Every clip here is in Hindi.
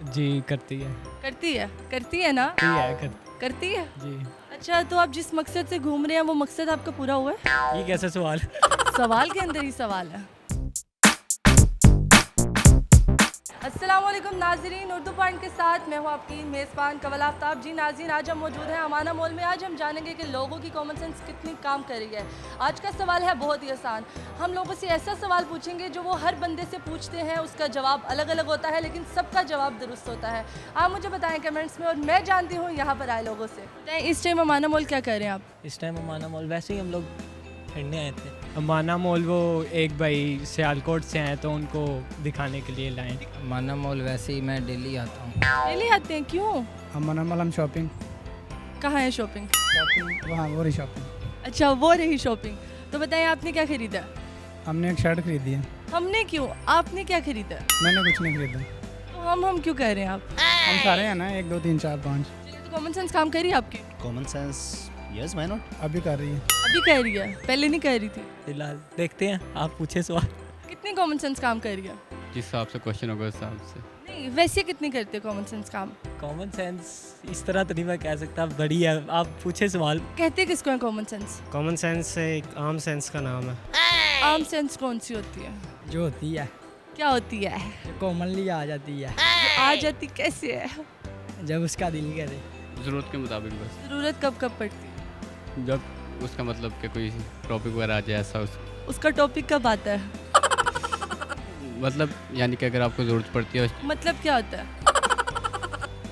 जी करती है। करती है ना? करती है। जी। अच्छा, तो आप जिस मकसद से घूम रहे हैं वो मकसद आपका पूरा हुआ है? ये कैसा सवाल? सवाल के अंदर ही सवाल है। अस्सलाम वालेकुम नाज़रीन, उर्दू पॉइंट के साथ मैं हूँ आपकी मेज़बान कवल आफ्ताब। जी नाज़रीन, आज हम मौजूद हैं अमाना मॉल में। आज हम जानेंगे कि लोगों की कॉमन सेंस कितनी काम कर रही है। आज का सवाल है बहुत ही आसान। हम लोगों से ऐसा सवाल पूछेंगे जो वो हर बंदे से पूछते हैं, उसका जवाब अलग अलग होता है लेकिन सबका जवाब दुरुस्त होता है। आप मुझे बताएं कमेंट्स में, और मैं जानती हूँ यहाँ पर आए लोगों से। इस टाइम अमाना मॉल क्या कर रहे हैं आप? इस टाइम अमाना मॉल वैसे ही हम लोग ठंडे आए थे। अमाना मॉल वो एक भाई सियालकोट से आए तो उनको दिखाने के लिए लाए। माना मॉल वैसे ही मैं डेली आता हूँ। डेली आते हैं, क्यों? अमाना मॉल हम शॉपिंग कहाँ है शॉपिंग? वहाँ वो रही शॉपिंग। अच्छा, वो रही शॉपिंग। तो बताएं आपने क्या खरीदा? हमने एक शर्ट खरीदी है। हमने क्यों? आपने क्या खरीदा? मैंने कुछ नहीं खरीदा। तो हम क्यों कह रहे हैं आप? हम सारे हैं ना, 1 2 3 4 5। चलिए, तो कॉमन सेंस काम कर रही है आपकी? Common sense yes why not. अभी कर रही है। अभी कह रही है, पहले नहीं कह रही थी। फिलहाल देखते हैं, आप पूछे सवाल। कितनी कॉमन सेंस काम कर रही है? जिस हिसाब से क्वेश्चन होगा उस हिसाब से। नहीं, वैसे कितनी करते कॉमन सेंस काम? कॉमन सेंस इस तरह तो नहीं मैं कह सकता, बड़ी है। आप पूछे सवाल। कहते किसको है कॉमन सेंस? कॉमन सेंस एक आम सेंस का नाम है। आम सेंस कौन सी होती है? जो होती है, क्या होती है? कॉमनली आ जाती है, जो आ जाती कैसे है? जब उसका दिल करे। ज़रूरत के मुताबिक बस, ज़रूरत कब कब पड़ती है? जब उसका मतलब कि कोई टॉपिक वगैरह आ जाए ऐसा उसका टॉपिक कब आता है? मतलब यानी कि अगर आपको ज़रूरत पड़ती है मतलब क्या होता है?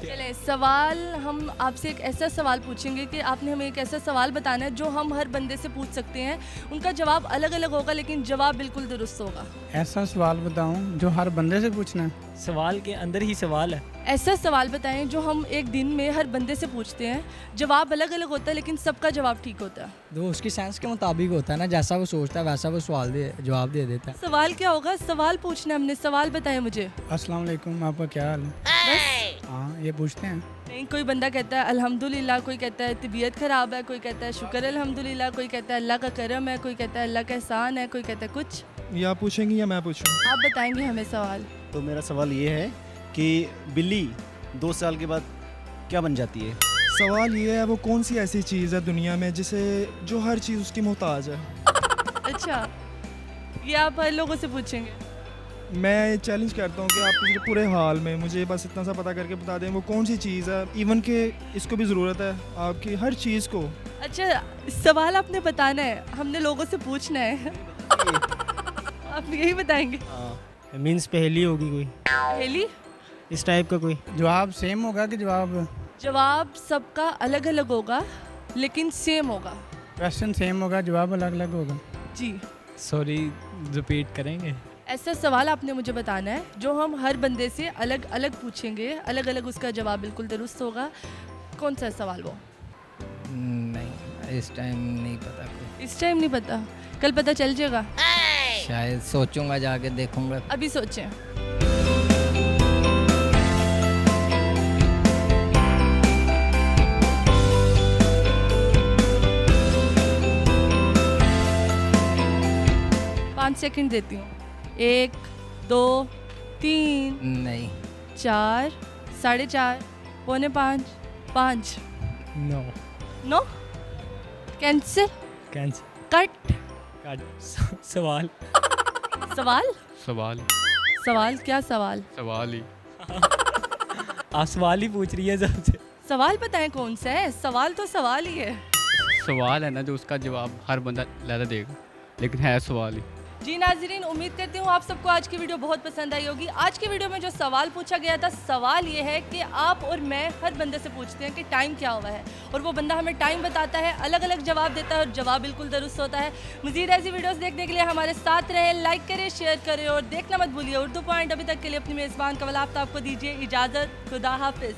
चलें, सवाल हम आपसे एक ऐसा सवाल पूछेंगे कि आपने हमें एक ऐसा सवाल बताना है जो हम हर बंदे से पूछ सकते हैं। उनका जवाब अलग अलग होगा लेकिन जवाब बिल्कुल दुरुस्त होगा। ऐसा सवाल बताऊं जो हर बंदे से पूछना है। सवाल के अंदर ही सवाल है। ऐसा सवाल बताएं जो हम एक दिन में हर बंदे से पूछते हैं, जवाब अलग अलग होता है लेकिन सबका जवाब ठीक होता है। तो उसकी सेंस के मुताबिक होता है ना, जैसा वो सोचता है वैसा वो जवाब दे देता है। सवाल क्या होगा? सवाल पूछना है हमने। सवाल बताएं मुझे। अस्सलाम वालेकुम, आपका क्या हाल है? बस? हाँ, ये पूछते हैं। नहीं, कोई बंदा कहता है अल्हम्दुलिल्लाह, कोई कहता है तबीयत ख़राब है, कोई कहता है शुक्र अल्हम्दुलिल्लाह, कोई कहता है अल्लाह का करम है, कोई कहता है अल्लाह का एहसान है, कोई कहता है कुछ। या आप पूछेंगी या मैं पूछूं? आप बताएंगे हमें सवाल। तो मेरा सवाल ये है कि बिल्ली 2 साल के बाद क्या बन जाती है? सवाल ये है वो कौन सी ऐसी चीज़ है दुनिया में जो हर चीज़ उसकी मोहताज है। अच्छा, ये आप हर लोगों से पूछेंगे? मैं चैलेंज करता हूँ कि आप पिछले पूरे हाल में मुझे बस इतना सा पता करके बता दें वो कौन सी चीज़ है, इवन कि इसको भी ज़रूरत है आपकी हर चीज़ को। अच्छा, सवाल आपने बताना है, हमने लोगों से पूछना है। आप यही बताएंगे? मीन्स पहेली होगी कोई पहली इस टाइप का कोई। जवाब सेम होगा कि जवाब सबका अलग अलग होगा लेकिन सेम होगा। क्वेश्चन सेम होगा, जवाब अलग अलग होगा। जी, सॉरी, रिपीट करेंगे? ऐसा सवाल आपने मुझे बताना है जो हम हर बंदे से अलग अलग पूछेंगे, अलग अलग उसका जवाब बिल्कुल दुरुस्त होगा। कौन सा सवाल वो? नहीं, इस टाइम नहीं पता कोई। इस टाइम नहीं पता, कल पता चल जाएगा। शायद सोचूंगा, जाके देखूंगा। अभी सोचें। पाँच सेकंड देती हूँ। 1 2 3 नहीं। 4 4:30 4:45 5। नो। नो? कैंसिल? कट? सवाल। सवाल? सवाल क्या सवाल? सवाल ही आप सवाल ही पूछ रही है सबसे। सवाल बताएं कौन सा है? सवाल तो सवाल ही है। सवाल है ना जो उसका जवाब हर बंदा लहदा देगा, लेकिन है सवाल ही। जी नाज़रीन, उम्मीद करती हूँ आप सबको आज की वीडियो बहुत पसंद आई होगी। आज की वीडियो में जो सवाल पूछा गया था, सवाल ये है कि आप और मैं हर बंदे से पूछते हैं कि टाइम क्या हुआ है, और वो बंदा हमें टाइम बताता है, अलग अलग जवाब देता है और जवाब बिल्कुल दुरुस्त होता है। मज़ीद ऐसी वीडियोस देखने के लिए हमारे साथ रहें, लाइक करें, शेयर करें और देखना मत भूलिए उर्दू पॉइंट। अभी तक के लिए अपनी मेज़बान कवल आफ्ताब को दीजिए इजाज़त। खुदा हाफिज़।